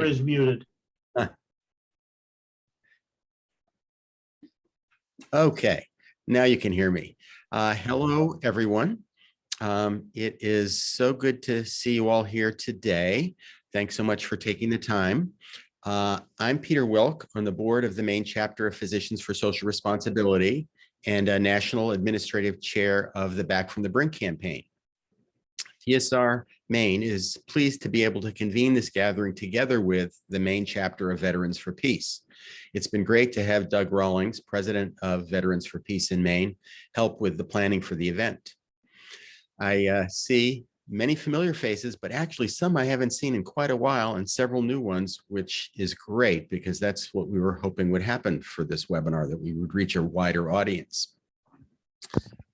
is muted. Okay, now you can hear me. Hello, everyone. It is so good to see you all here today. Thanks so much for taking the time. I'm Peter Wilk on the board of the Maine chapter of Physicians for Social Responsibility and a National Administrative Chair of the Back from the Brink campaign. PSR Maine is pleased to be able to convene this gathering together with the Maine chapter of Veterans for Peace. It's been great to have Doug Rawlings, president of Veterans for Peace in Maine, help with the planning for the event. I see many familiar faces, but actually some I haven't seen in quite a while and several new ones, which is great because that's what we were hoping would happen for this webinar, that we would reach a wider audience.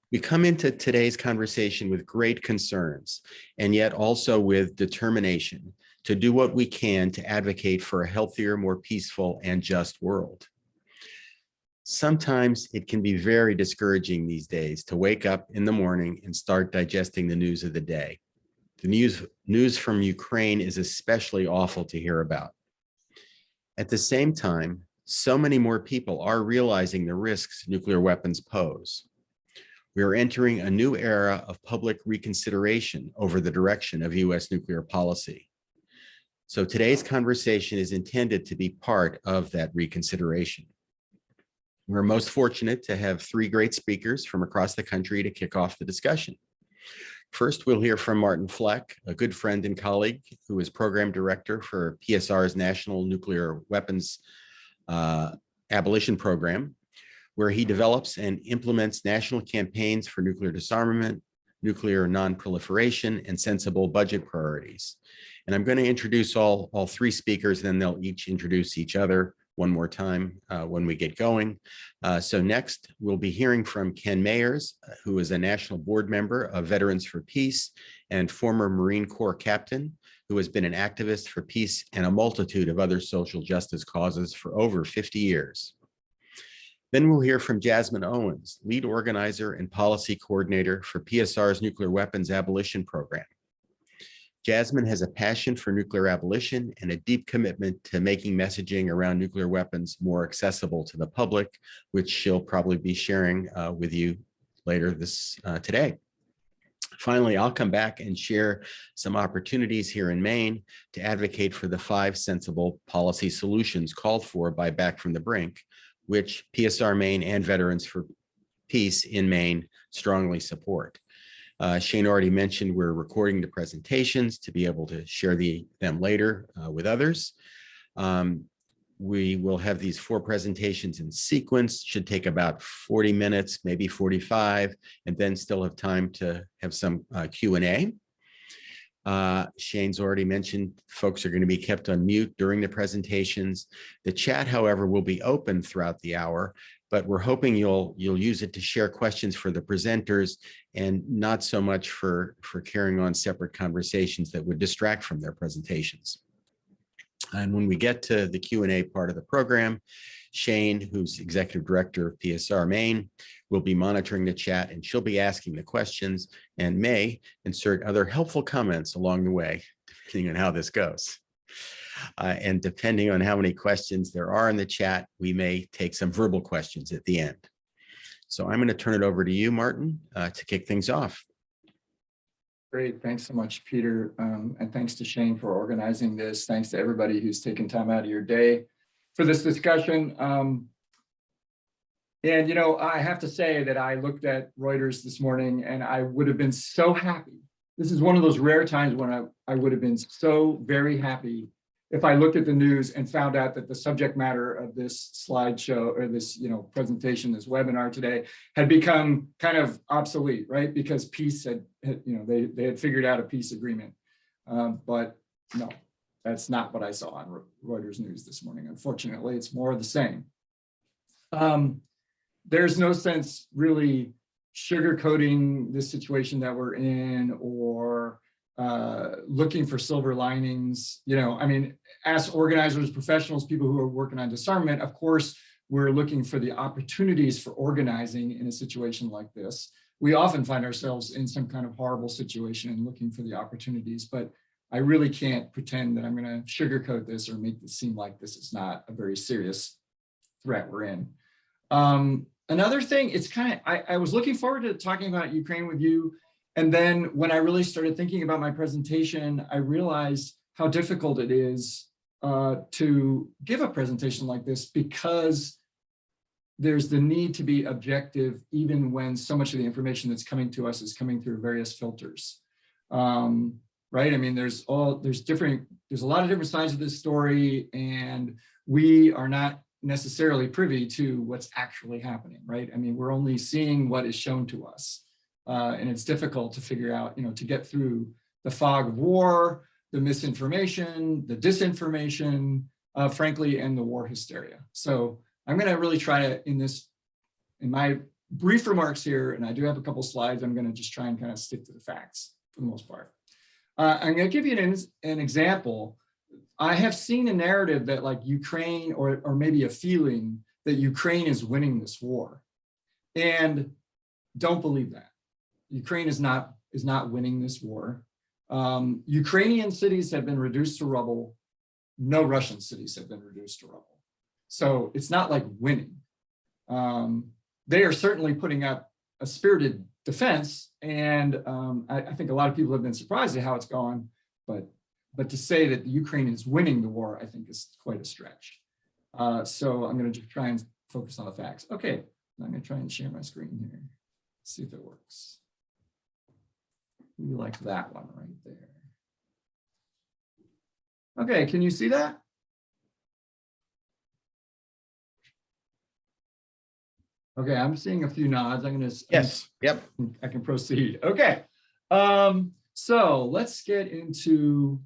We come into today's conversation with great concerns and yet also with determination to do what we can to advocate for a healthier, more peaceful and just world. Sometimes it can be very discouraging these days to wake up in the morning and start digesting the news of the day. The news from Ukraine is especially awful to hear about. At the same time, so many more people are realizing the risks nuclear weapons pose. We are entering a new era of public reconsideration over the direction of U.S. nuclear policy. So today's conversation is intended to be part of that reconsideration. We're most fortunate to have three great speakers from across the country to kick off the discussion. First, we'll hear from Martin Fleck, a good friend and colleague who is program director for PSR's National Nuclear Weapons Abolition Program, where he develops and implements national campaigns for nuclear disarmament, nuclear non-proliferation, and sensible budget priorities. And I'm going to introduce all three speakers, then they'll each introduce each other one more time when we get going. So next, we'll be hearing from Ken Mayers, who is a national board member of Veterans for Peace and former Marine Corps captain, who has been an activist for peace and a multitude of other social justice causes for over 50 years. Then we'll hear from Jasmine Owens, lead organizer and policy coordinator for PSR's Nuclear Weapons Abolition Program. Jasmine has a passion for nuclear abolition and a deep commitment to making messaging around nuclear weapons more accessible to the public, which she'll probably be sharing with you later today. Finally, I'll come back and share some opportunities here in Maine to advocate for the 5 sensible policy solutions called for by Back from the Brink, which PSR Maine and Veterans for Peace in Maine strongly support. Shane already mentioned we're recording the presentations to be able to share them later with others. We will have these 4 presentations in sequence, should take about 40 minutes, maybe 45, and then still have time to have some Q&A. Shane's already mentioned folks are going to be kept on mute during the presentations. The chat, however, will be open throughout the hour, but we're hoping you'll use it to share questions for the presenters and not so much for carrying on separate conversations that would distract from their presentations. And when we get to the Q&A part of the program, Shane, who's executive director of PSR Maine, will be monitoring the chat and she'll be asking the questions and may insert other helpful comments along the way, depending on how this goes. And depending on how many questions there are in the chat, we may take some verbal questions at the end. So I'm going to turn it over to you, Martin, to kick things off. Great. Thanks so much, Peter. And thanks to Shane for organizing this. Thanks to everybody who's taken time out of your day for this discussion. And, you know, I have to say that I looked at Reuters this morning and I would have been so happy. This is one of those rare times when I would have been so very happy if I looked at the news and found out that the subject matter of this slideshow or this, presentation, this webinar today had become kind of obsolete, right? Because peace had they had figured out a peace agreement. But no, that's not what I saw on Reuters News this morning. Unfortunately, it's more of the same. There's no sense really sugarcoating this situation that we're in or looking for silver linings. I mean, as organizers, professionals, people who are working on disarmament, of course, we're looking for the opportunities for organizing in a situation like this. We often find ourselves in some kind of horrible situation and looking for the opportunities, but I really can't pretend that I'm going to sugarcoat this or make this seem like this is not a very serious threat we're in. Another thing, it's kind of, I was looking forward to talking about Ukraine with you. And then when I really started thinking about my presentation, I realized how difficult it is to give a presentation like this, because there's the need to be objective, even when so much of the information that's coming to us is coming through various filters. Right? I mean, there's a lot of different sides of this story, and we are not necessarily privy to what's actually happening, right? I mean, we're only seeing what is shown to us. And it's difficult to figure out, to get through the fog of war, the misinformation, the disinformation, frankly, and the war hysteria. So I'm going to really try to, in my brief remarks here, and I do have a couple slides, I'm going to just try and kind of stick to the facts for the most part. I'm going to give you an example. I have seen a narrative that like Ukraine, or maybe a feeling that Ukraine is winning this war, and don't believe that. Ukraine is not winning this war. Ukrainian cities have been reduced to rubble. No Russian cities have been reduced to rubble. So it's not like winning. They are certainly putting up a spirited defense, and I think a lot of people have been surprised at how it's gone, but to say that Ukraine is winning the war, I think is quite a stretch. So I'm going to just try and focus on the facts. Okay, I'm going to try and share my screen here. See if it works. We like that one right there. Okay, can you see that? Okay, I'm seeing a few nods. I'm going to. Yes. Yep. I can proceed. Okay. So let's get into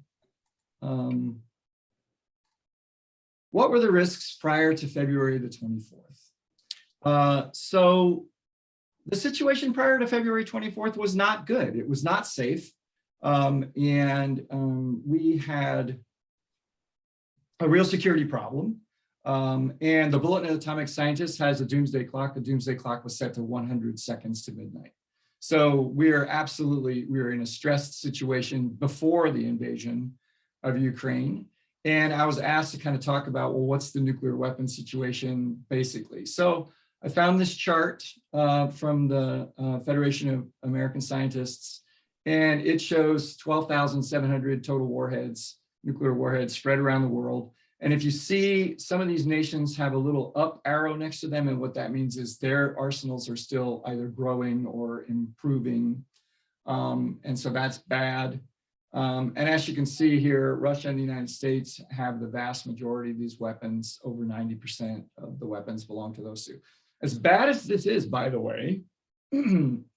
what were the risks prior to February the 24th? So the situation prior to February 24th was not good. It was not safe. We had a real security problem. And the Bulletin of Atomic Scientists has a doomsday clock. The doomsday clock was set to 100 seconds to midnight. So we are in a stressed situation before the invasion of Ukraine. And I was asked to kind of talk about, well, what's the nuclear weapons situation basically? So I found this chart from the Federation of American Scientists, and it shows 12,700 total warheads, nuclear warheads spread around the world. And if you see, some of these nations have a little up arrow next to them, and what that means is their arsenals are still either growing or improving. And so that's bad. And as you can see here, Russia and the United States have the vast majority of these weapons. Over 90% of the weapons belong to those two. As bad as this is, by the way,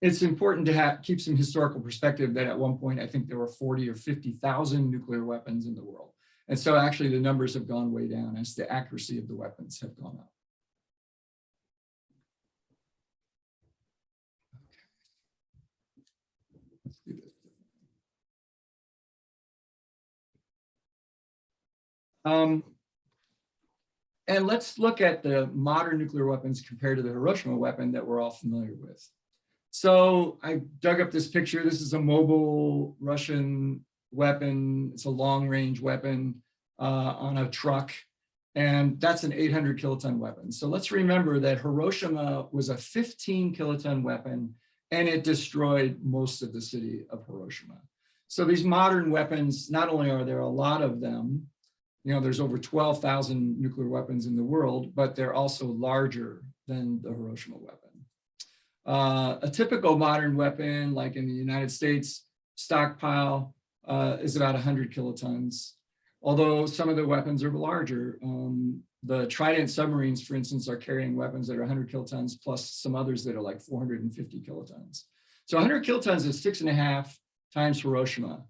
it's important to keep some historical perspective that at one point, I think there were 40 or 50,000 nuclear weapons in the world. And so actually the numbers have gone way down as the accuracy of the weapons have gone up. Okay. Let's do this. And let's look at the modern nuclear weapons compared to the Hiroshima weapon that we're all familiar with. So I dug up this picture. This is a mobile Russian weapon. It's a long-range weapon on a truck, and that's an 800 kiloton weapon. So let's remember that Hiroshima was a 15 kiloton weapon, and it destroyed most of the city of Hiroshima. So these modern weapons, not only are there a lot of them, there's over 12,000 nuclear weapons in the world, but they're also larger than the Hiroshima weapon. A typical modern weapon, like in the United States stockpile, is about 100 kilotons, although some of the weapons are larger. The Trident submarines, for instance, are carrying weapons that are 100 kilotons, plus some others that are like 450 kilotons. So 100 kilotons is 6.5 times Hiroshima.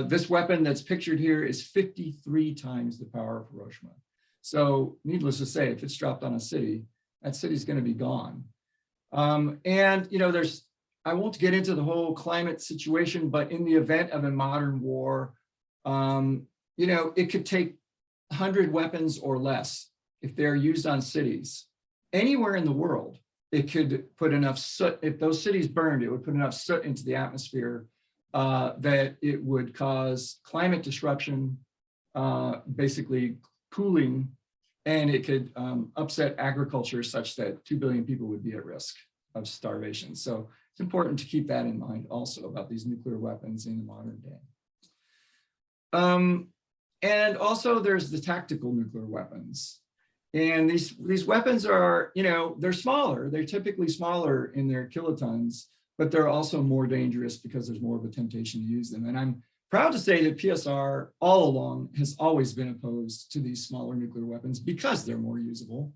This weapon that's pictured here is 53 times the power of Hiroshima. So needless to say, if it's dropped on a city, that city's going to be gone. I won't get into the whole climate situation, but in the event of a modern war, it could take 100 weapons or less if they're used on cities. Anywhere in the world, it could put enough soot. If those cities burned, it would put enough soot into the atmosphere that it would cause climate disruption, basically cooling, and it could upset agriculture such that 2 billion people would be at risk of starvation. So it's important to keep that in mind also about these nuclear weapons in the modern day. And also there's the tactical nuclear weapons. And these weapons are, they're smaller. They're typically smaller in their kilotons, but they're also more dangerous because there's more of a temptation to use them. And I'm proud to say that PSR all along has always been opposed to these smaller nuclear weapons because they're more usable.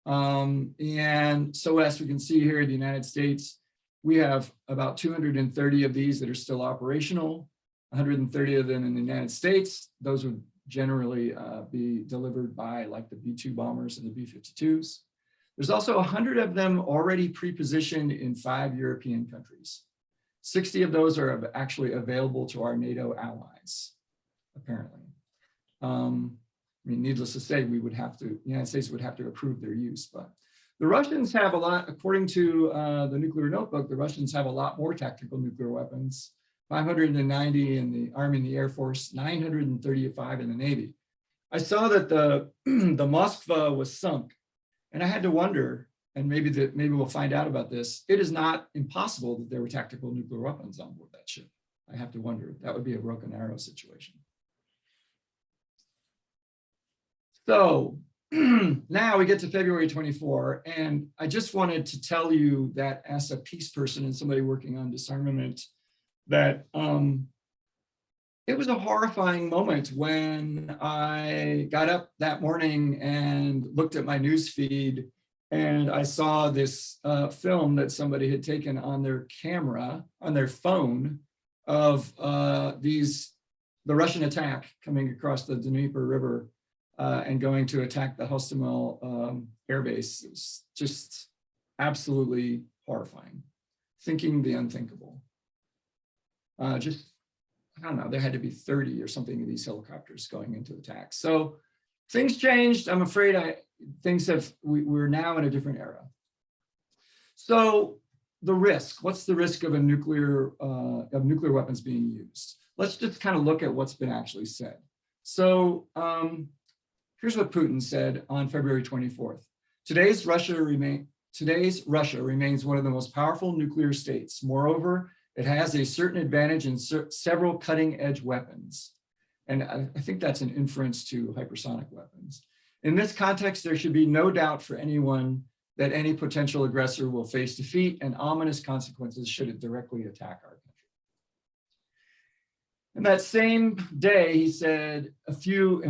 And so as we can see here in the United States, we have about 230 of these that are still operational, 130 of them in the United States. Those would generally be delivered by like the B-2 bombers and the B-52s. There's also 100 of them already pre-positioned in 5 European countries. 60 of those are actually available to our NATO allies, apparently. I mean, needless to say, the United States would have to approve their use, but the Russians have a lot, according to the Nuclear Notebook, the Russians have a lot more tactical nuclear weapons, 590 in the Army and the Air Force, 935 in the Navy. I saw that the Moskva was sunk, and I had to wonder, and maybe we'll find out about this. It is not impossible that there were tactical nuclear weapons on board that ship. I have to wonder. That would be a broken arrow situation. So now we get to February 24, and I just wanted to tell you that as a peace person and somebody working on disarmament, that it was a horrifying moment when I got up that morning and looked at my news feed, and I saw this film that somebody had taken on their camera, on their phone, of the Russian attack coming across the Dnieper River and going to attack the Hostomel air base. It was just absolutely horrifying, thinking the unthinkable. I don't know, there had to be 30 or something of these helicopters going into attack. So things changed. I'm afraid we're now in a different era. So the risk, what's the risk of nuclear weapons being used? Let's just kind of look at what's been actually said. So here's what Putin said on February 24th. Today's Russia remains one of the most powerful nuclear states. Moreover, it has a certain advantage in several cutting-edge weapons. And I think that's an inference to hypersonic weapons. In this context, there should be no doubt for anyone that any potential aggressor will face defeat and ominous consequences should it directly attack our country. And that same day, he said a few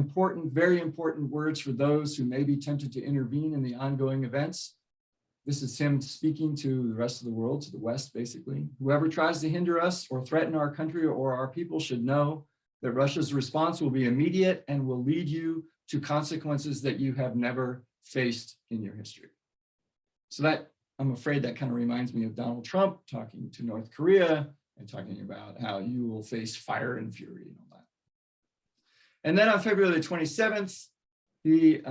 very important words for those who may be tempted to intervene in the ongoing events. This is him speaking to the rest of the world, to the West, basically. Whoever tries to hinder us or threaten our country or our people should know that Russia's response will be immediate and will lead you to consequences that you have never faced in your history. So that, I'm afraid that kind of reminds me of Donald Trump talking to North Korea and talking about how you will face fire and fury and all that. And then on February 27th, he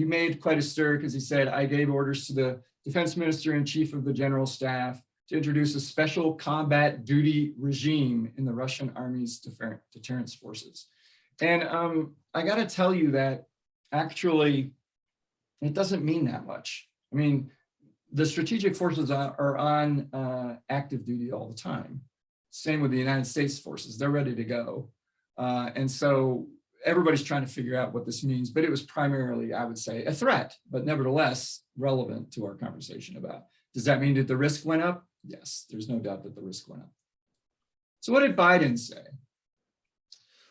made quite a stir because he said, I gave orders to the defense minister and chief of the general staff to introduce a special combat duty regime in the Russian army's deterrence forces. And I got to tell you that actually, it doesn't mean that much. I mean, the strategic forces are on active duty all the time. Same with the United States forces, they're ready to go. And so everybody's trying to figure out what this means, but it was primarily, I would say, a threat, but nevertheless relevant to our conversation about, does that mean that the risk went up? Yes, there's no doubt that the risk went up. So what did Biden say?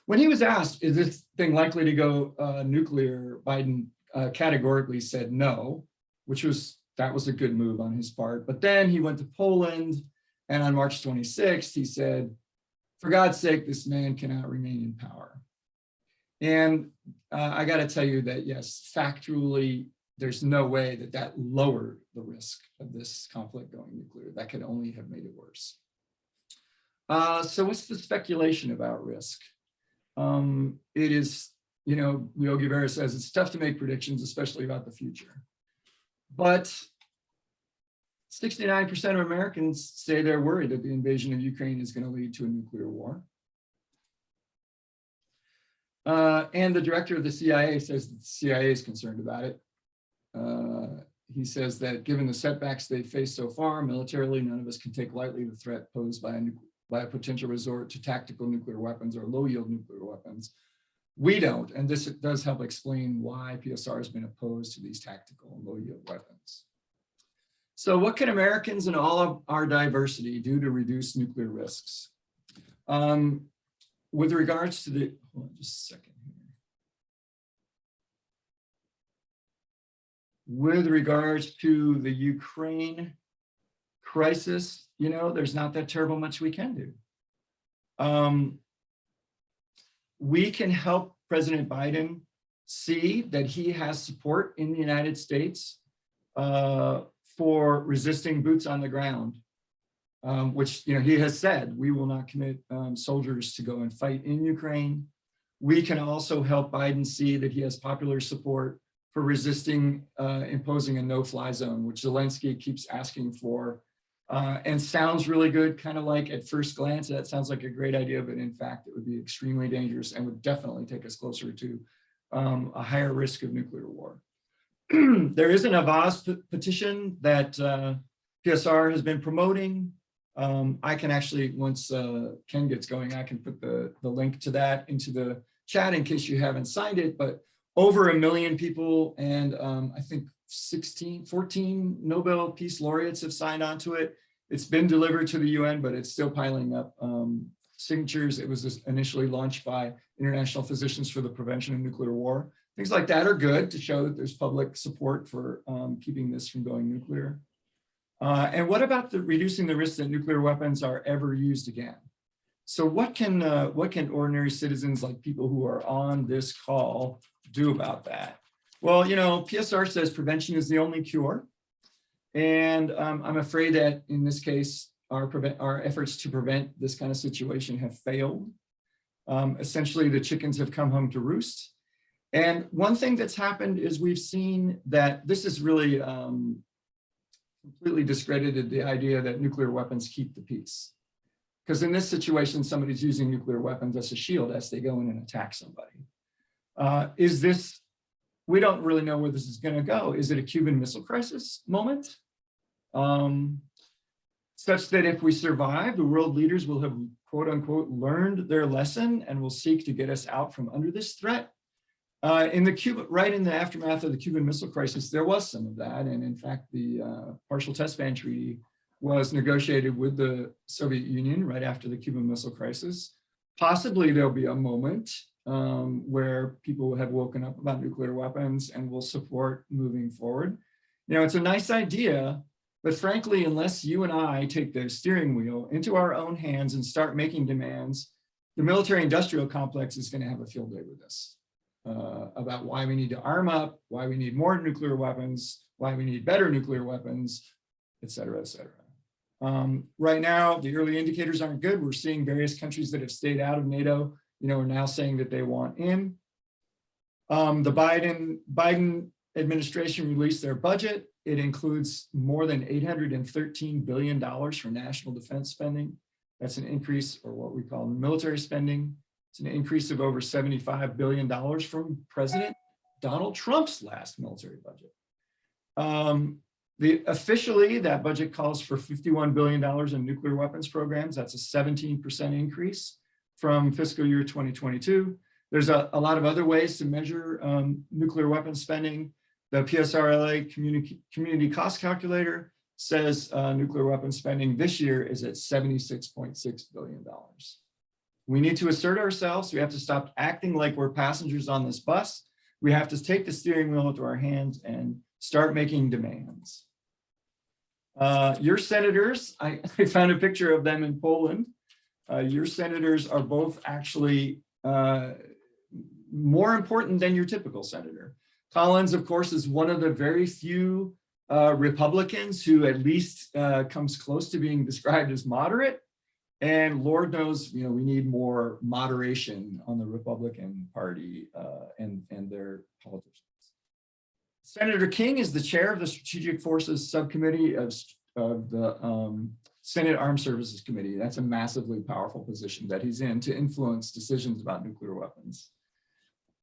When he was asked, is this thing likely to go nuclear, Biden categorically said no, that was a good move on his part. But then he went to Poland, and on March 26th, he said, for God's sake, this man cannot remain in power. And I got to tell you that, yes, factually, there's no way that lowered the risk of this conflict going nuclear. That could only have made it worse. So what's the speculation about risk? It is, Yogi Berra says it's tough to make predictions, especially about the future. But 69% of Americans say they're worried that the invasion of Ukraine is going to lead to a nuclear war. And the director of the CIA says that the CIA is concerned about it. He says that given the setbacks they've faced so far, militarily, none of us can take lightly the threat posed by a potential resort to tactical nuclear weapons or low-yield nuclear weapons. We don't, and this does help explain why PSR has been opposed to these tactical and low-yield weapons. So what can Americans and all of our diversity do to reduce nuclear risks? With regards to the, hold on just a second here. With regards to the Ukraine crisis, you know, there's not that terrible much we can do. We can help President Biden see that he has support in the United States for resisting boots on the ground, which, you know, he has said we will not commit soldiers to go and fight in Ukraine. We can also help Biden see that he has popular support for resisting imposing a no-fly zone, which Zelensky keeps asking for, and sounds really good, kind of like at first glance, that sounds like a great idea, but in fact, it would be extremely dangerous and would definitely take us closer to a higher risk of nuclear war. There is an Avaz petition that PSR has been promoting. I can actually, once Ken gets going, I can put the link to that into the chat in case you haven't signed it, but over 1 million people and I think 14 Nobel Peace Laureates have signed on to it. It's been delivered to the UN, but it's still piling up signatures. It was initially launched by International Physicians for the Prevention of Nuclear War. Things like that are good to show that there's public support for keeping this from going nuclear. And what about reducing the risk that nuclear weapons are ever used again? So what can ordinary citizens, like people who are on this call, do about that? Well, you know, PSR says prevention is the only cure. And I'm afraid that in this case, our efforts to prevent this kind of situation have failed. Essentially, the chickens have come home to roost. And one thing that's happened is we've seen that this is really completely discredited the idea that nuclear weapons keep the peace. Because in this situation, somebody's using nuclear weapons as a shield as they go in and attack somebody. We don't really know where this is going to go. Is it a Cuban Missile Crisis moment? Such that if we survive, the world leaders will have, quote unquote, learned their lesson and will seek to get us out from under this threat. Right in the aftermath of the Cuban Missile Crisis, there was some of that. And in fact, the Partial Test Ban Treaty was negotiated with the Soviet Union right after the Cuban Missile Crisis. Possibly there'll be a moment where people have woken up about nuclear weapons and will support moving forward. You know, it's a nice idea, but frankly, unless you and I take the steering wheel into our own hands and start making demands, the military industrial complex is going to have a field day with us about why we need to arm up, why we need more nuclear weapons, why we need better nuclear weapons, et cetera, et cetera. Right now, the early indicators aren't good. We're seeing various countries that have stayed out of NATO, you know, are now saying that they want in. The Biden administration released their budget. It includes more than $813 billion for national defense spending. That's an increase, or what we call military spending. It's an increase of over $75 billion from President Donald Trump's last military budget. Officially, that budget calls for $51 billion in nuclear weapons programs. That's a 17% increase from fiscal year 2022. There's a lot of other ways to measure nuclear weapons spending. The PSRLA community cost calculator says nuclear weapons spending this year is at $76.6 billion. We need to assert ourselves. We have to stop acting like we're passengers on this bus. We have to take the steering wheel into our hands and start making demands. Your senators, I found a picture of them in Poland. Your senators are both actually more important than your typical senator. Collins, of course, is one of the very few Republicans who at least comes close to being described as moderate. And Lord knows, you know, we need more moderation on the Republican Party and their politicians. Senator King is the chair of the Strategic Forces Subcommittee of of the Senate Armed Services Committee. That's a massively powerful position that he's in to influence decisions about nuclear weapons.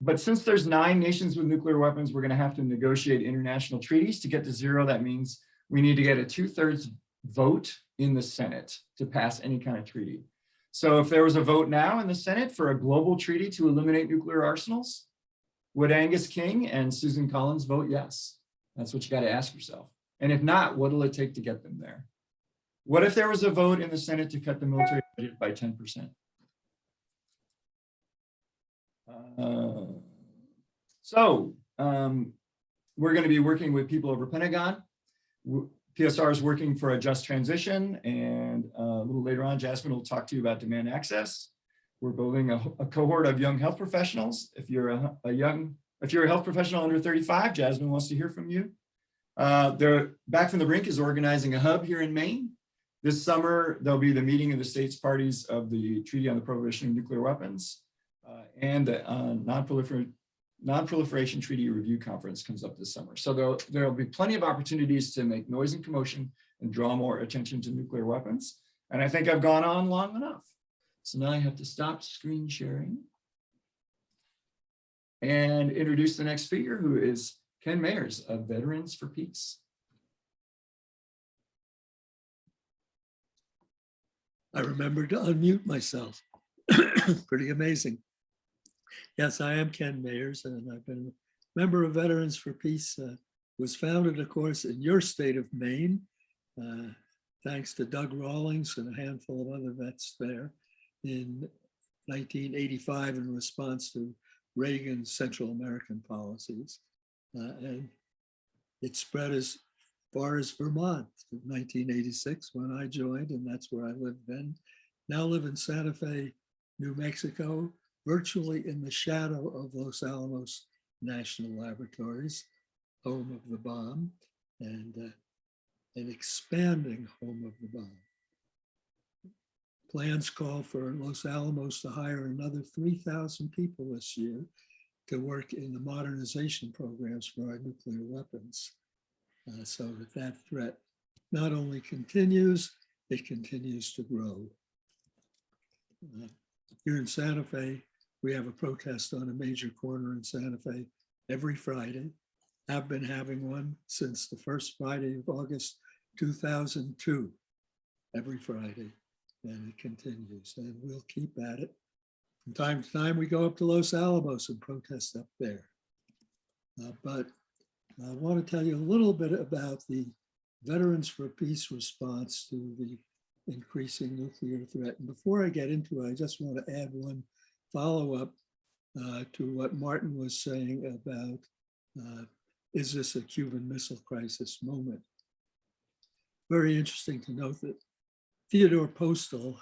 But since there's 9 nations with nuclear weapons, we're going to have to negotiate international treaties to get to 0. That means we need to get a 2/3 vote in the Senate to pass any kind of treaty. So if there was a vote now in the Senate for a global treaty to eliminate nuclear arsenals, would Angus King and Susan Collins vote yes? That's what you got to ask yourself. And if not, what will it take to get them there? What if there was a vote in the Senate to cut the military budget by 10%? We're going to be working with people over Pentagon. PSR is working for a just transition, and a little later on, Jasmine will talk to you about demand access. We're building a cohort of young health professionals. If you're a health professional under 35, Jasmine wants to hear from you. Back from the Brink is organizing a hub here in Maine. This summer, there'll be the meeting of the states parties of the Treaty on the Prohibition of Nuclear Weapons, and the Non-Proliferation Treaty Review Conference comes up this summer. So there'll be plenty of opportunities to make noise and commotion and draw more attention to nuclear weapons. And I think I've gone on long enough. So now I have to stop screen sharing and introduce the next speaker, who is Ken Mayers of Veterans for Peace. I remembered to unmute myself. Pretty amazing. Yes, I am Ken Mayers, and I've been a member of Veterans for Peace. Was founded, of course, in your state of Maine, thanks to Doug Rawlings and a handful of other vets there in 1985 in response to Reagan's Central American policies. And it spread as far as Vermont in 1986 when I joined, and that's where I lived then. Now live in Santa Fe, New Mexico, virtually in the shadow of Los Alamos National Laboratories, home of the bomb, and an expanding home of the bomb. Plans call for Los Alamos to hire another 3,000 people this year to work in the modernization programs for our nuclear weapons. So that threat not only continues, it continues to grow. Here in Santa Fe, we have a protest on a major corner in Santa Fe every Friday. I've been having one since the first Friday of August 2002, every Friday, and it continues, and we'll keep at it. From time to time, we go up to Los Alamos and protest up there. But I want to tell you a little bit about the Veterans for Peace response to the increasing nuclear threat. And before I get into it, I just want to add one follow-up to what Martin was saying about, is this a Cuban Missile Crisis moment? Very interesting to note that Theodore Postel,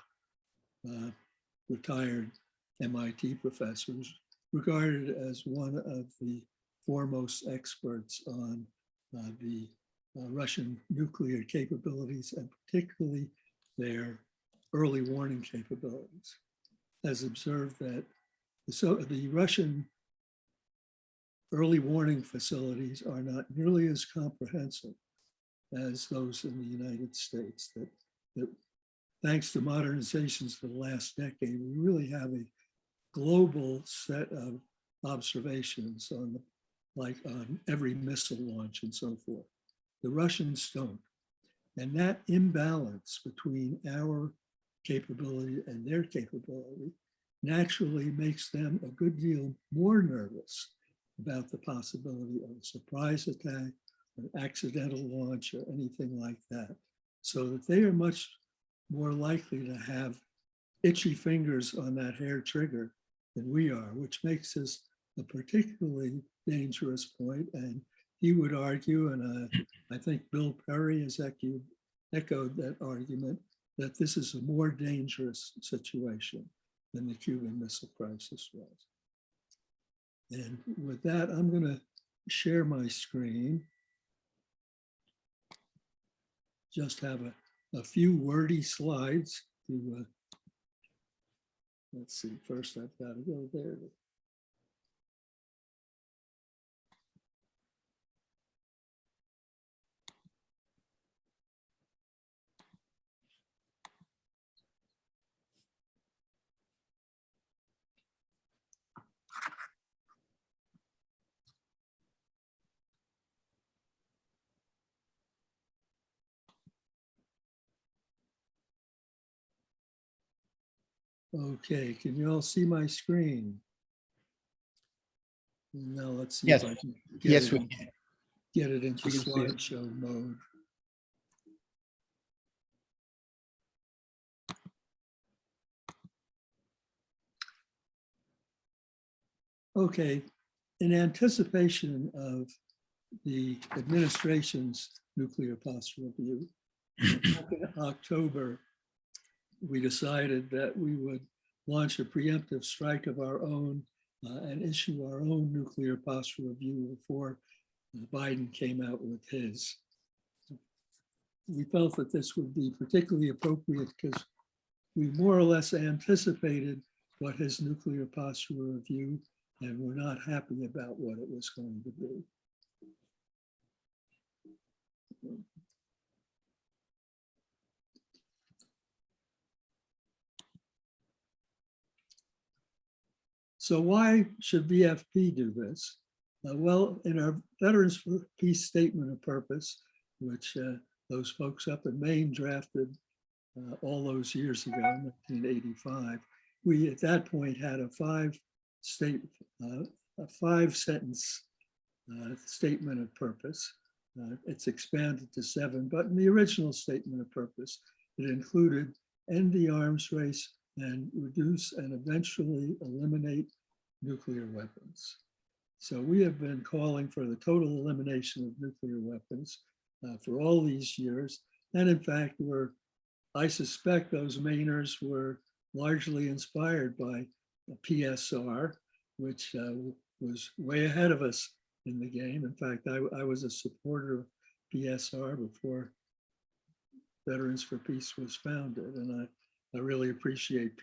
retired MIT professor, was regarded as one of the foremost experts on the Russian nuclear capabilities, and particularly their early warning capabilities, has observed that the Russian early warning facilities are not nearly as comprehensive as those in the United States. That thanks to modernizations for the last decade, we really have a global set of observations on every missile launch and so forth. The Russians don't. And that imbalance between our capability and their capability naturally makes them a good deal more nervous about the possibility of a surprise attack, an accidental launch, or anything like that. So that they are much more likely to have itchy fingers on that hair trigger than we are, which makes this a particularly dangerous point. And he would argue, and I think Bill Perry has echoed that argument, that this is a more dangerous situation than the Cuban Missile Crisis was. And with that, I'm going to share my screen. Just have a few wordy slides to, let's see, first I've got to go there. Okay, can you all see my screen? Now let's see if Yes. I can Yes, we can. get it into We can see it. slideshow mode. Okay, in anticipation of the administration's nuclear posture review, back in October, we decided that we would launch a preemptive strike of our own and issue our own nuclear posture review before Biden came out with his. We felt that this would be particularly appropriate because we more or less anticipated what his nuclear posture review, and we're not happy about what it was going to be. So why should VFP do this? Well, in our Veterans for Peace Statement of Purpose, which those folks up in Maine drafted all those years ago, 1985, we at that point had a five-sentence statement of purpose. It's expanded to 7, but in the original statement of purpose, it included end the arms race and reduce and eventually eliminate nuclear weapons. So we have been calling for the total elimination of nuclear weapons for all these years. And in fact, I suspect those Mainers were largely inspired by PSR, which was way ahead of us in the game. In fact, I was a supporter of PSR before Veterans for Peace was founded. And I really appreciate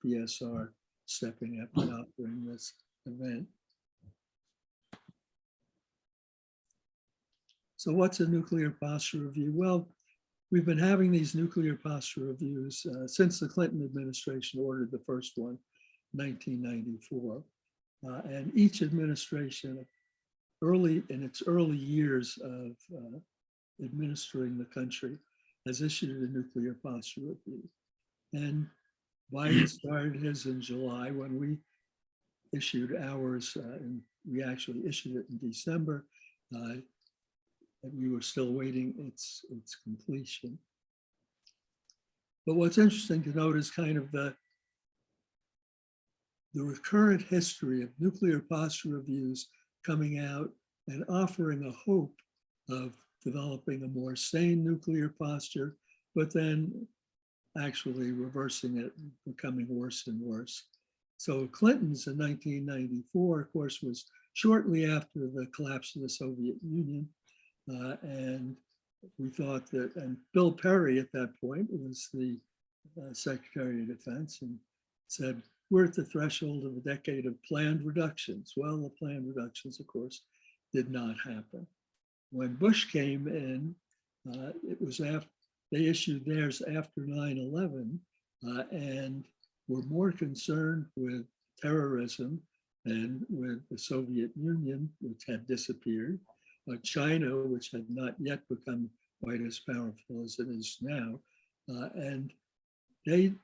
PSR stepping up and offering this event. So what's a nuclear posture review? Well, we've been having these nuclear posture reviews since the Clinton administration ordered the first one, 1994. And each administration, in its early years of administering the country, has issued a nuclear posture review. And Biden started his in July when we issued ours, and we actually issued it in December. And we were still waiting its completion. But what's interesting to note is kind of the recurrent history of nuclear posture reviews coming out and offering a hope of developing a more sane nuclear posture, but then actually reversing it and becoming worse and worse. So Clinton's in 1994, of course, was shortly after the collapse of the Soviet Union. And we thought that, and Bill Perry at that point was the Secretary of Defense, and said, we're at the threshold of a decade of planned reductions. Well, the planned reductions, of course, did not happen. When Bush came in, it was after, they issued theirs after 9/11 and were more concerned with terrorism and with the Soviet Union, which had disappeared, China, which had not yet become quite as powerful as it is now. And they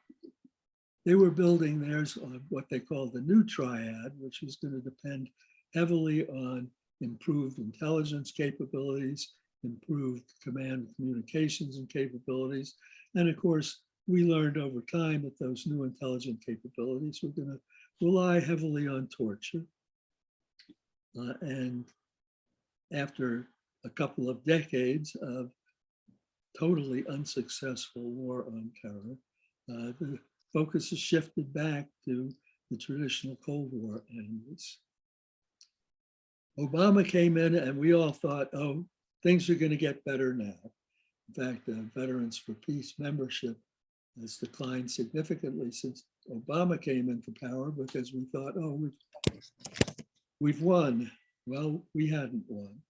were building theirs on what they call the new triad, which is going to depend heavily on improved intelligence capabilities, improved command communications and capabilities. And of course, we learned over time that those new intelligent capabilities were going to rely heavily on torture. And after a couple of decades of totally unsuccessful war on terror, the focus has shifted back to the traditional Cold War enemies. Obama came in and we all thought, oh, things are going to get better now. In fact, Veterans for Peace membership has declined significantly since Obama came into power because we thought, oh, we've won. Well, we hadn't won.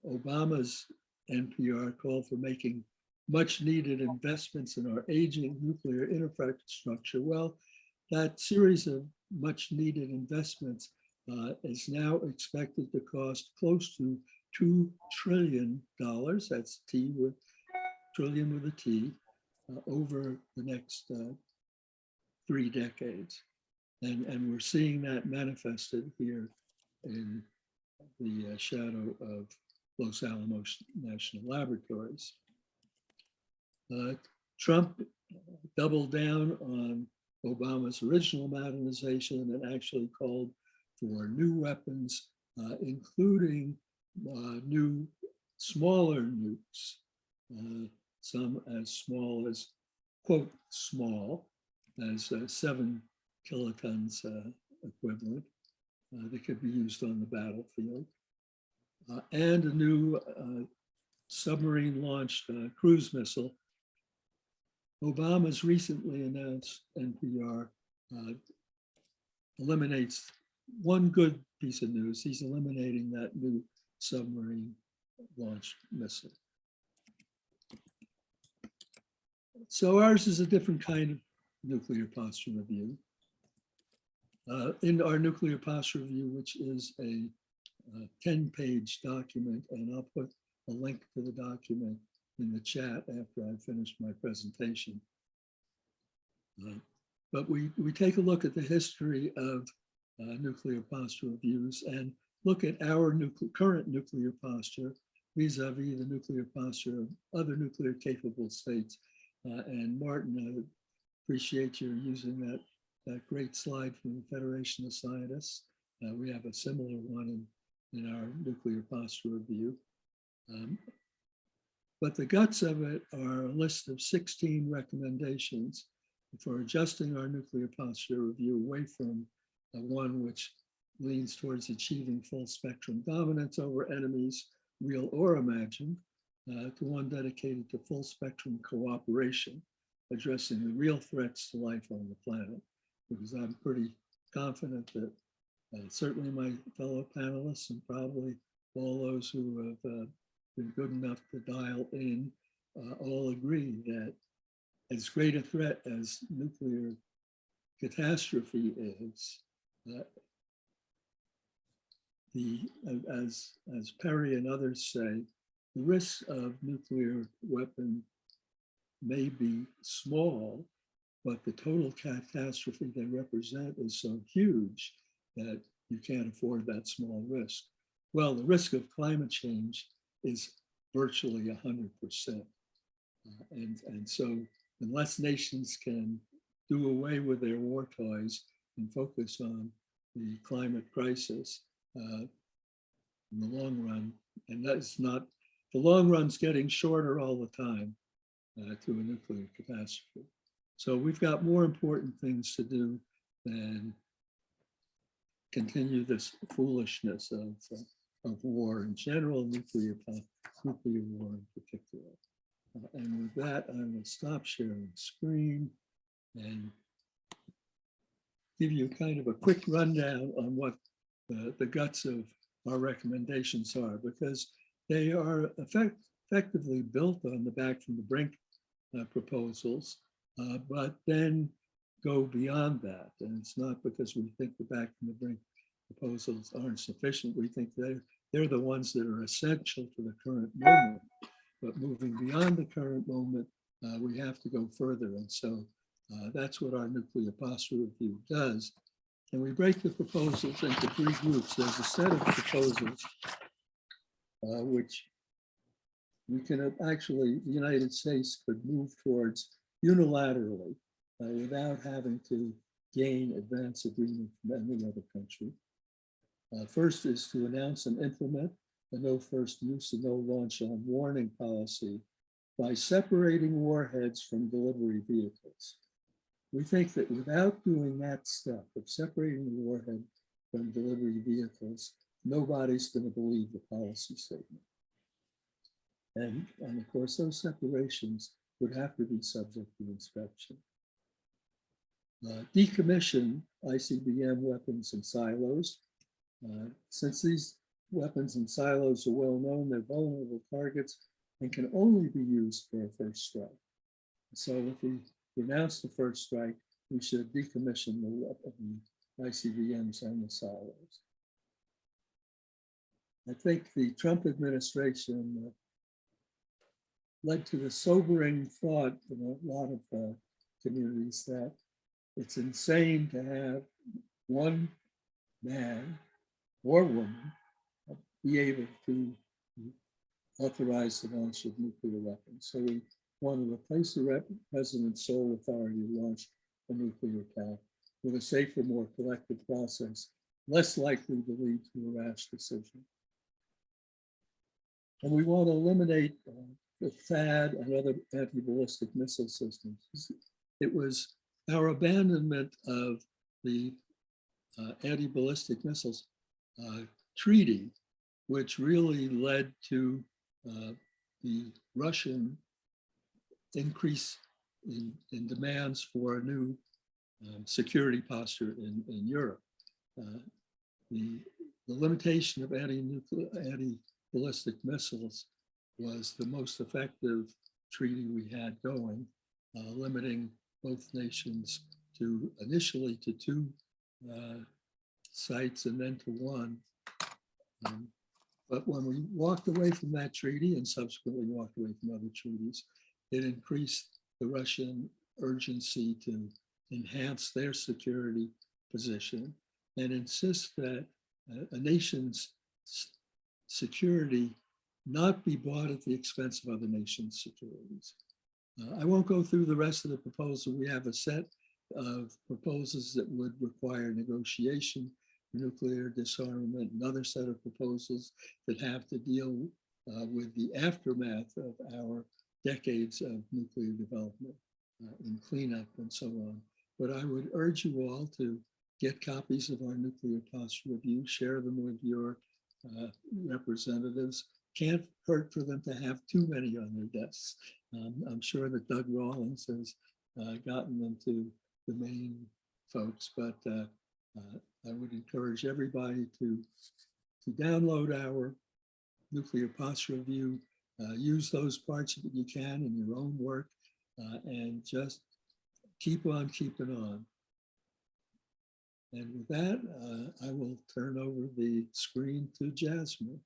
Obama's NPR called for making much needed investments in our aging nuclear infrastructure. Well, that series of much needed investments is now expected to cost close to $2 trillion. That's trillion with a T, over the next 3 decades. And we're seeing that manifested here in the shadow of Los Alamos National Laboratories. Trump doubled down on Obama's original modernization and actually called for new weapons, including new smaller nukes, some as small as, quote, small, as 7 kilotons equivalent that could be used on the battlefield, and a new submarine-launched cruise missile. Obama's recently announced NPR eliminates one good piece of news. He's eliminating that new submarine-launched missile. So ours is a different kind of nuclear posture review. In our nuclear posture review, which is a 10-page document, and I'll put a link to the document in the chat after I finish my presentation. But we take a look at the history of nuclear posture reviews and look at our current nuclear posture vis-a-vis the nuclear posture of other nuclear capable states. And Martin, I appreciate you using that great slide from the Federation of Scientists. We have a similar one in our nuclear posture review. But the guts of it are a list of 16 recommendations for adjusting our nuclear posture review away from one which leans towards achieving full spectrum dominance over enemies, real or imagined, to one dedicated to full spectrum cooperation, addressing the real threats to life on the planet. Because I'm pretty confident that certainly my fellow panelists and probably all those who have been good enough to dial in all agree that as great a threat as nuclear catastrophe is, as Perry and others say, the risk of nuclear weapon may be small, but the total catastrophe they represent is so huge that you can't afford that small risk. Well, the risk of climate change is virtually 100%. And so unless nations can do away with their war toys and focus on the climate crisis in the long run, and that's not, the long run's getting shorter all the time to a nuclear catastrophe. So we've got more important things to do than continue this foolishness of war in general, nuclear war in particular. And with that, I will stop sharing the screen and give you kind of a quick rundown on what the guts of our recommendations are, because they are effectively built on the Back from the Brink proposals, but then go beyond that. And it's not because we think the Back from the Brink proposals aren't sufficient. We think they're the ones that are essential to the current moment. But moving beyond the current moment, we have to go further. And so that's what our nuclear posture review does. And we break the proposals into 3 groups. There's a set of proposals which we can actually, the United States could move towards unilaterally without having to gain advance agreement from any other country. First is to announce and implement a no first use and no launch on warning policy by separating warheads from delivery vehicles. We think that without doing that step of separating the warhead from delivery vehicles, nobody's going to believe the policy statement. And of course, those separations would have to be subject to inspection. Decommission ICBM weapons in silos. Since these weapons in silos are well known, they're vulnerable targets and can only be used for a first strike. So if we announce the first strike, we should decommission the ICBMs and the silos. I think the Trump administration led to the sobering thought in a lot of communities that It's insane to have one man or woman be able to authorize the launch of nuclear weapons. So we want to replace the president's sole authority to launch a nuclear attack with a safer, more collective process, less likely to lead to a rash decision. And we want to eliminate the THAAD and other anti-ballistic missile systems. It was our abandonment of the anti-ballistic missiles treaty, which really led to the Russian increase in demands for a new security posture in Europe. The limitation of anti-ballistic missiles was the most effective treaty we had going, limiting both nations to initially to 2 sites and then to 1. But when we walked away from that treaty and subsequently walked away from other treaties, it increased the Russian urgency to enhance their security position and insist that a nation's security not be bought at the expense of other nations' securities. I won't go through the rest of the proposal. We have a set of proposals that would require negotiation, nuclear disarmament, another set of proposals that have to deal with the aftermath of our decades of nuclear development and cleanup and so on. But I would urge you all to get copies of our nuclear posture review, share them with your representatives. Can't hurt for them to have too many on their desks. I'm sure that Doug Rawlings has gotten them to the main folks, but I would encourage everybody to download our nuclear posture review, use those parts that you can in your own work, and just keep on keeping on. And with that, I will turn over the screen to Jasmine.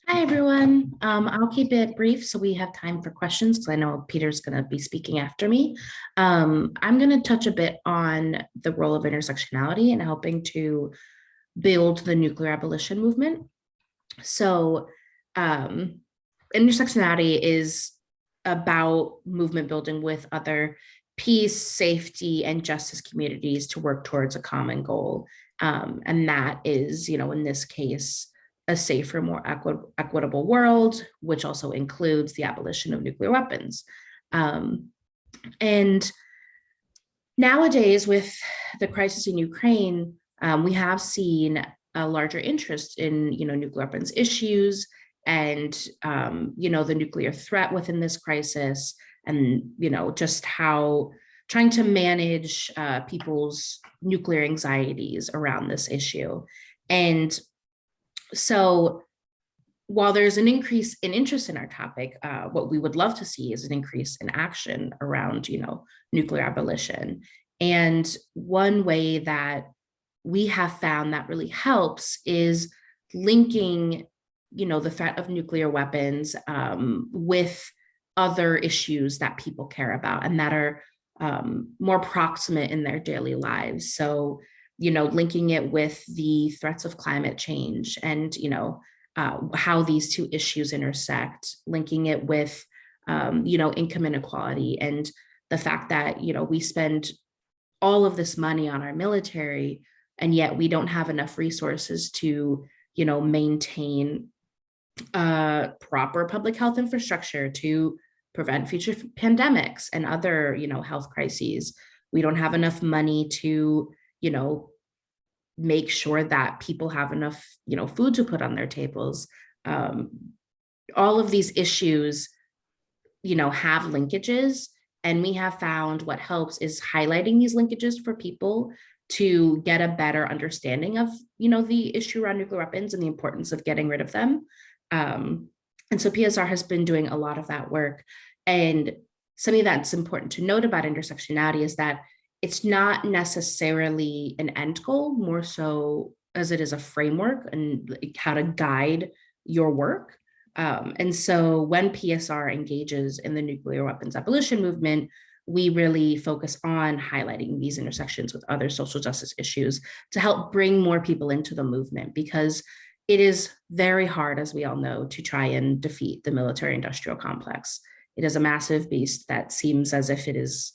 Hi, everyone. I'll keep it brief so we have time for questions because I know Peter's going to be speaking after me. I'm going to touch a bit on the role of intersectionality and helping to build the nuclear abolition movement. So intersectionality is about movement building with other peace, safety, and justice communities to work towards a common goal. And that is, in this case, a safer, more equitable world, which also includes the abolition of nuclear weapons. And nowadays, with the crisis in Ukraine, we have seen a larger interest in, nuclear weapons issues and, the nuclear threat within this crisis, and, just how trying to manage people's nuclear anxieties around this issue. And so while there's an increase in interest in our topic, what we would love to see is an increase in action around, nuclear abolition. And one way that we have found that really helps is linking, the threat of nuclear weapons with other issues that people care about and that are more proximate in their daily lives. So, linking it with the threats of climate change and, how these two issues intersect, linking it with, income inequality and the fact that, we spend all of this money on our military, and yet we don't have enough resources to, maintain proper public health infrastructure to prevent future pandemics and other, health crises. We don't have enough money to, make sure that people have enough, food to put on their tables. All of these issues, have linkages, and we have found what helps is highlighting these linkages for people to get a better understanding of, the issue around nuclear weapons and the importance of getting rid of them. And so PSR has been doing a lot of that work. And something that's important to note about intersectionality is that it's not necessarily an end goal, more so as it is a framework and how to guide your work. And so when PSR engages in the nuclear weapons abolition movement, we really focus on highlighting these intersections with other social justice issues to help bring more people into the movement, because it is very hard, as we all know, to try and defeat the military industrial complex. It is a massive beast that seems as if it is,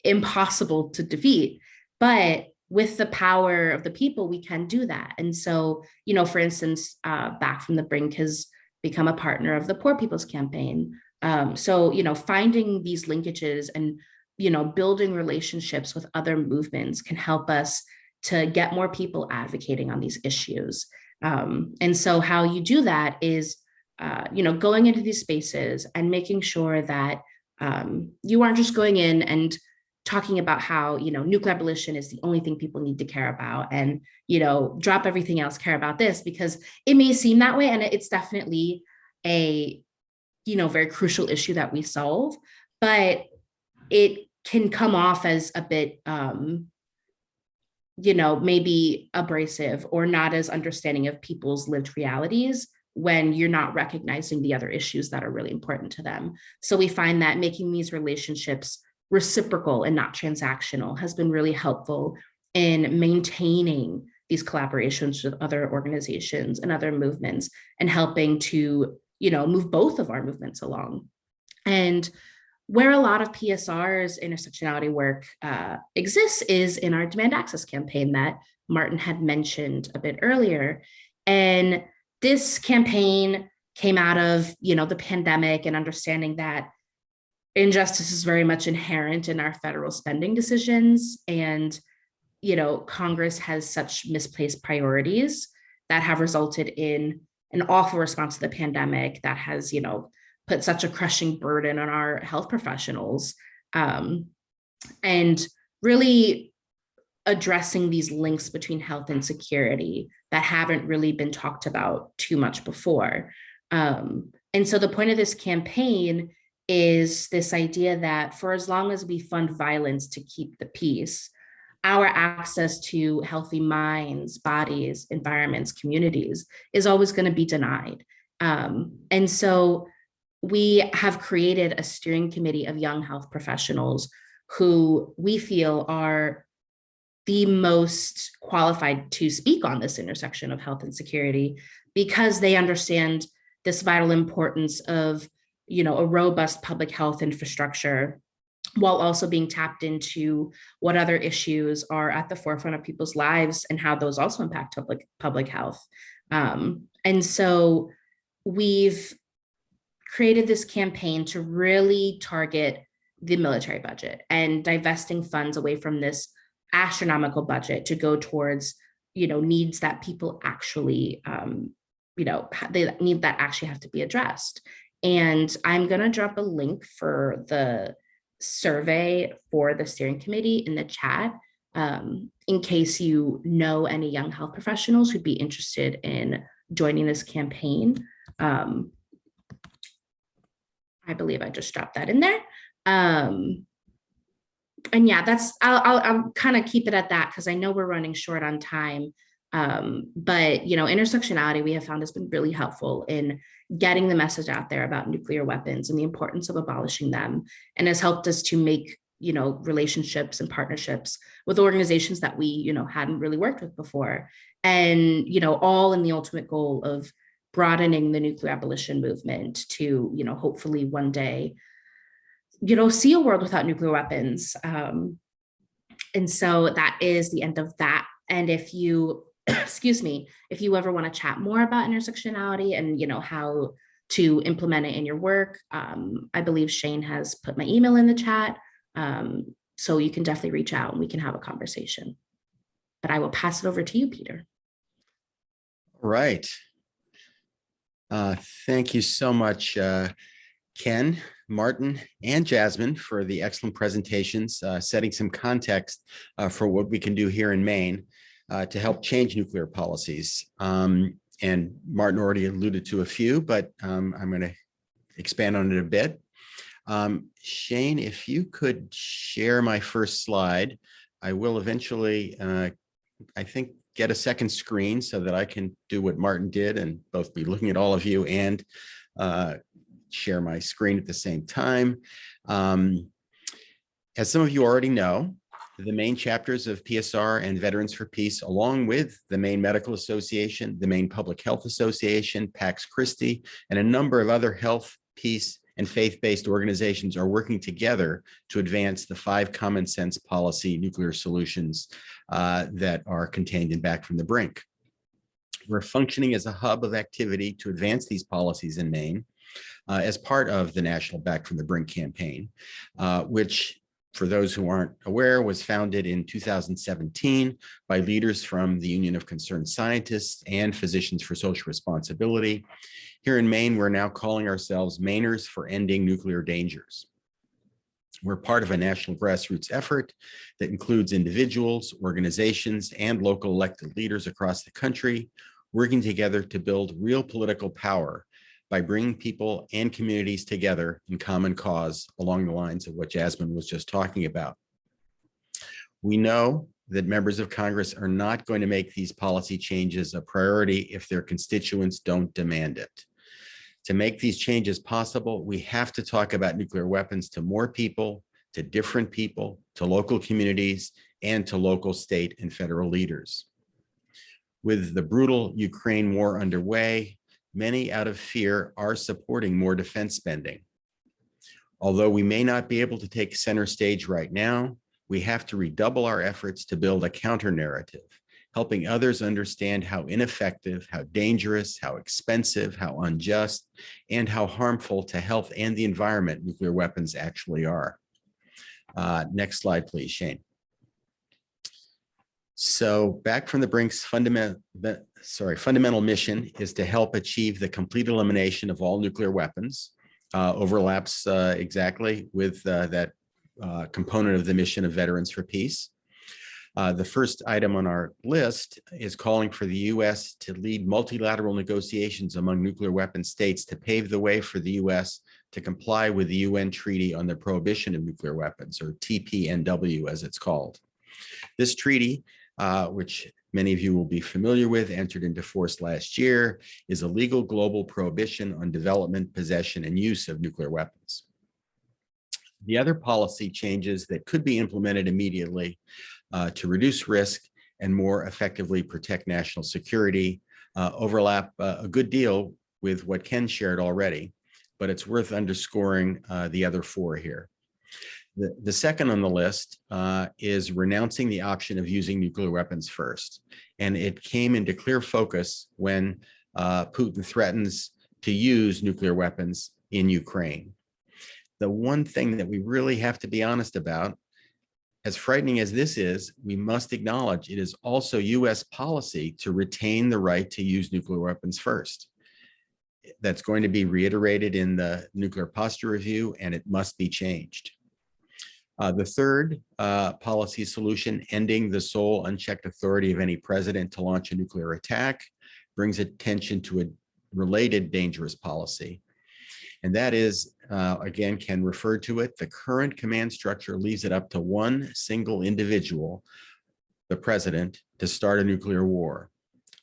impossible to defeat. But with the power of the people, we can do that. And so, for instance, Back from the Brink has become a partner of the Poor People's Campaign. So, finding these linkages and, building relationships with other movements can help us to get more people advocating on these issues. And so how you do that is, going into these spaces and making sure that you aren't just going in and talking about how, nuclear abolition is the only thing people need to care about, and, drop everything else, care about this, because it may seem that way. And it's definitely a, very crucial issue that we solve, but it can come off as a bit, maybe abrasive or not as understanding of people's lived realities when you're not recognizing the other issues that are really important to them. So we find that making these relationships reciprocal and not transactional has been really helpful in maintaining these collaborations with other organizations and other movements, and helping to, move both of our movements along. And where a lot of PSR's intersectionality work exists is in our Demand Access campaign that Martin had mentioned a bit earlier. And this campaign came out of, the pandemic and understanding that injustice is very much inherent in our federal spending decisions. And, Congress has such misplaced priorities that have resulted in an awful response to the pandemic that has, put such a crushing burden on our health professionals, and really addressing these links between health and security that haven't really been talked about too much before. And so the point of this campaign is this idea that for as long as we fund violence to keep the peace, our access to healthy minds, bodies, environments, communities is always going to be denied. And so we have created a steering committee of young health professionals who we feel are the most qualified to speak on this intersection of health and security, because they understand this vital importance of, a robust public health infrastructure, while also being tapped into what other issues are at the forefront of people's lives and how those also impact public health. And so we've created this campaign to really target the military budget and divesting funds away from this astronomical budget to go towards, needs that people actually, they need that actually have to be addressed. And I'm going to drop a link for the survey for the steering committee in the chat, in case you know any young health professionals who'd be interested in joining this campaign. I believe I just dropped that in there. And yeah, I'll kind of keep it at that, because I know we're running short on time. But, intersectionality we have found has been really helpful in getting the message out there about nuclear weapons and the importance of abolishing them, and has helped us to make, relationships and partnerships with organizations that we, hadn't really worked with before. And, all in the ultimate goal of broadening the nuclear abolition movement to, hopefully one day, see a world without nuclear weapons. And so that is the end of that. And if you, excuse me, if you ever want to chat more about intersectionality and, how to implement it in your work, I believe Shane has put my email in the chat. So you can definitely reach out and we can have a conversation. But I will pass it over to you, Peter. All right. Thank you so much, Ken, Martin, and Jasmine, for the excellent presentations, setting some context for what we can do here in Maine to help change nuclear policies. And Martin already alluded to a few, but I'm going to expand on it a bit. Shane, if you could share my first slide, I will eventually, I think, get a second screen so that I can do what Martin did and both be looking at all of you and share my screen at the same time. As some of you already know, the main chapters of PSR and Veterans for Peace, along with the Maine Medical Association, the Maine Public Health Association, Pax Christi, and a number of other health, peace, and faith-based organizations are working together to advance the 5 common sense policy nuclear solutions that are contained in Back from the Brink. We're functioning as a hub of activity to advance these policies in Maine as part of the National Back from the Brink campaign, which, for those who aren't aware, was founded in 2017 by leaders from the Union of Concerned Scientists and Physicians for Social Responsibility. Here in Maine, we're now calling ourselves Mainers for Ending Nuclear Dangers. We're part of a national grassroots effort that includes individuals, organizations, and local elected leaders across the country, working together to build real political power by bringing people and communities together in common cause along the lines of what Jasmine was just talking about. We know that members of Congress are not going to make these policy changes a priority if their constituents don't demand it. To make these changes possible, we have to talk about nuclear weapons to more people, to different people, to local communities, and to local, state, and federal leaders. With the brutal Ukraine war underway, many, out of fear, are supporting more defense spending. Although we may not be able to take center stage right now, we have to redouble our efforts to build a counter narrative, helping others understand how ineffective, how dangerous, how expensive, how unjust, and how harmful to health and the environment nuclear weapons actually are. Next slide, please, Shane. So Back from the Brink's fundamental mission is to help achieve the complete elimination of all nuclear weapons. Overlaps exactly with that component of the mission of Veterans for Peace. The first item on our list is calling for the U.S. to lead multilateral negotiations among nuclear weapon states to pave the way for the U.S. to comply with the UN Treaty on the Prohibition of Nuclear Weapons, or TPNW as it's called. This treaty, which many of you will be familiar with, entered into force last year, is a legal global prohibition on development, possession, and use of nuclear weapons. The other policy changes that could be implemented immediately to reduce risk and more effectively protect national security overlap a good deal with what Ken shared already, but it's worth underscoring the other 4 here. The second on the list is renouncing the option of using nuclear weapons first. And it came into clear focus when Putin threatens to use nuclear weapons in Ukraine. The one thing that we really have to be honest about, as frightening as this is, we must acknowledge it is also US policy to retain the right to use nuclear weapons first. That's going to be reiterated in the Nuclear Posture Review, and it must be changed. The third policy solution, ending the sole unchecked authority of any president to launch a nuclear attack, brings attention to a related dangerous policy. And that is, again, Ken referred to it, the current command structure leaves it up to one single individual, the president, to start a nuclear war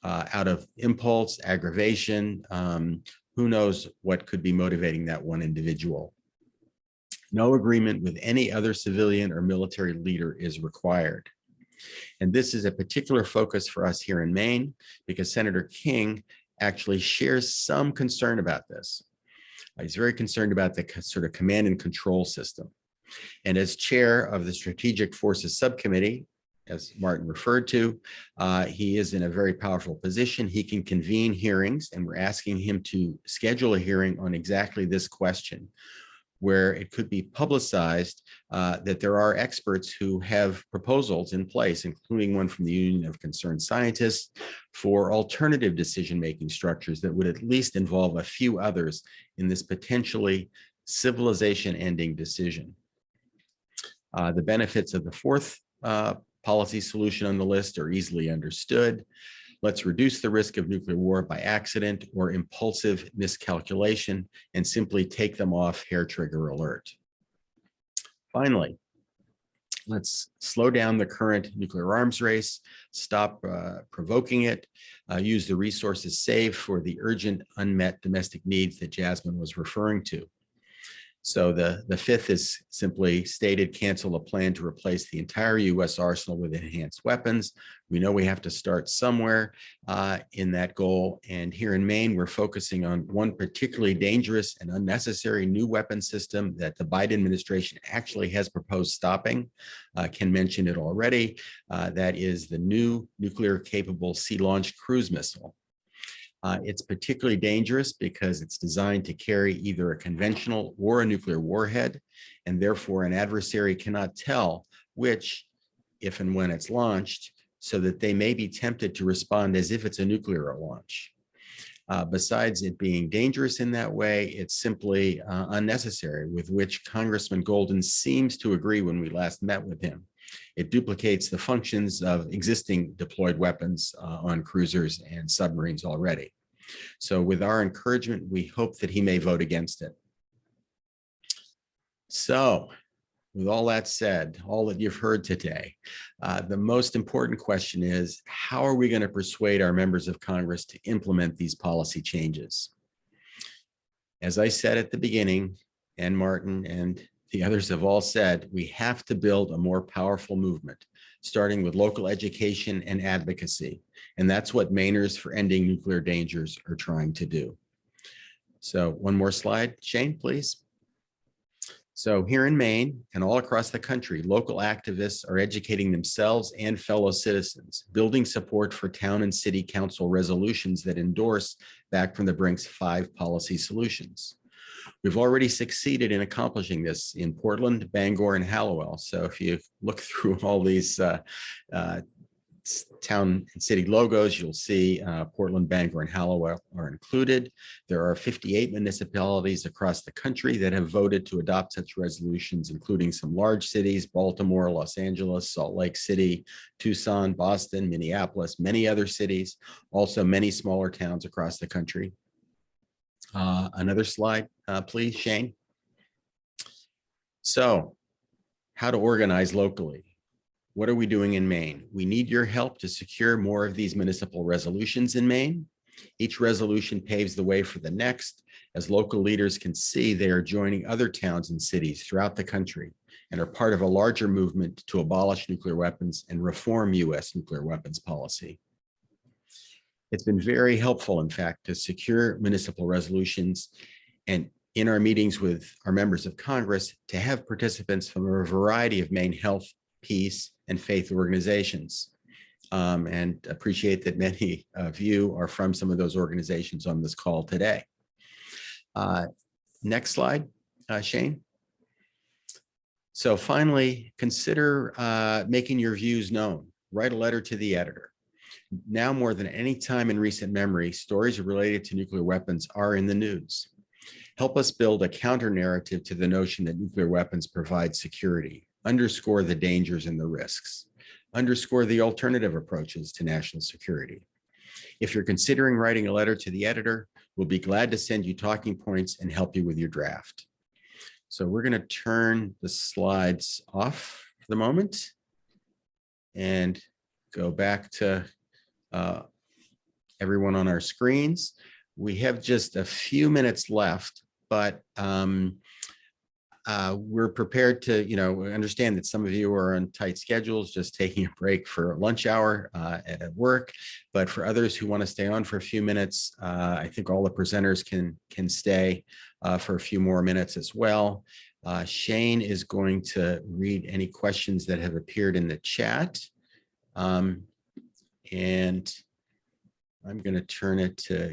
out of impulse, aggravation, who knows what could be motivating that one individual. No agreement with any other civilian or military leader is required. And this is a particular focus for us here in Maine because Senator King actually shares some concern about this. He's very concerned about the sort of command and control system. And as chair of the Strategic Forces Subcommittee, as Martin referred to, he is in a very powerful position. He can convene hearings, and we're asking him to schedule a hearing on exactly this question, where it could be publicized that there are experts who have proposals in place, including one from the Union of Concerned Scientists, for alternative decision-making structures that would at least involve a few others in this potentially civilization-ending decision. The benefits of the fourth policy solution on the list are easily understood. Let's reduce the risk of nuclear war by accident or impulsive miscalculation and simply take them off hair trigger alert. Finally, let's slow down the current nuclear arms race, stop provoking it, use the resources saved for the urgent unmet domestic needs that Jasmine was referring to. So the fifth is simply stated, cancel a plan to replace the entire U.S. arsenal with enhanced weapons. We know we have to start somewhere in that goal. And here in Maine, we're focusing on one particularly dangerous and unnecessary new weapon system that the Biden administration actually has proposed stopping. Ken mentioned it already. That is the new nuclear-capable sea-launched cruise missile. It's particularly dangerous because it's designed to carry either a conventional or a nuclear warhead, and therefore an adversary cannot tell which, if and when it's launched, so that they may be tempted to respond as if it's a nuclear launch. Besides it being dangerous in that way, it's simply unnecessary, with which Congressman Golden seems to agree when we last met with him. It duplicates the functions of existing deployed weapons on cruisers and submarines already. So with our encouragement, we hope that he may vote against it. So with all that said, all that you've heard today, the most important question is, how are we going to persuade our members of Congress to implement these policy changes? As I said at the beginning, and Martin and the others have all said, we have to build a more powerful movement, starting with local education and advocacy. And that's what Mainers for Ending Nuclear Dangers are trying to do. So one more slide, Shane, please. So here in Maine and all across the country, local activists are educating themselves and fellow citizens, building support for town and city council resolutions that endorse Back from the Brink's 5 policy solutions. We've already succeeded in accomplishing this in Portland, Bangor, and Hallowell. So if you look through all these town and city logos, you'll see Portland, Bangor, and Hallowell are included. There are 58 municipalities across the country that have voted to adopt such resolutions, including some large cities, Baltimore, Los Angeles, Salt Lake City, Tucson, Boston, Minneapolis, many other cities, also many smaller towns across the country. Another slide, please, Shane. So how to organize locally. What are we doing in Maine? We need your help to secure more of these municipal resolutions in Maine. Each resolution paves the way for the next, as local leaders can see they are joining other towns and cities throughout the country and are part of a larger movement to abolish nuclear weapons and reform U.S. nuclear weapons policy. It's been very helpful, in fact, to secure municipal resolutions and in our meetings with our members of Congress to have participants from a variety of Maine health, peace, and faith organizations. And appreciate that many of you are from some of those organizations on this call today. Next slide, Shane. So finally, consider making your views known. Write a letter to the editor. Now more than any time in recent memory, stories related to nuclear weapons are in the news. Help us build a counter narrative to the notion that nuclear weapons provide security. Underscore the dangers and the risks. Underscore the alternative approaches to national security. If you're considering writing a letter to the editor, we'll be glad to send you talking points and help you with your draft. So we're going to turn the slides off for the moment and go back to everyone on our screens. We have just a few minutes left, but we're prepared to, understand that some of you are on tight schedules, just taking a break for lunch hour at work. But for others who want to stay on for a few minutes, I think all the presenters can stay for a few more minutes as well. Shane is going to read any questions that have appeared in the chat. And I'm going to turn it to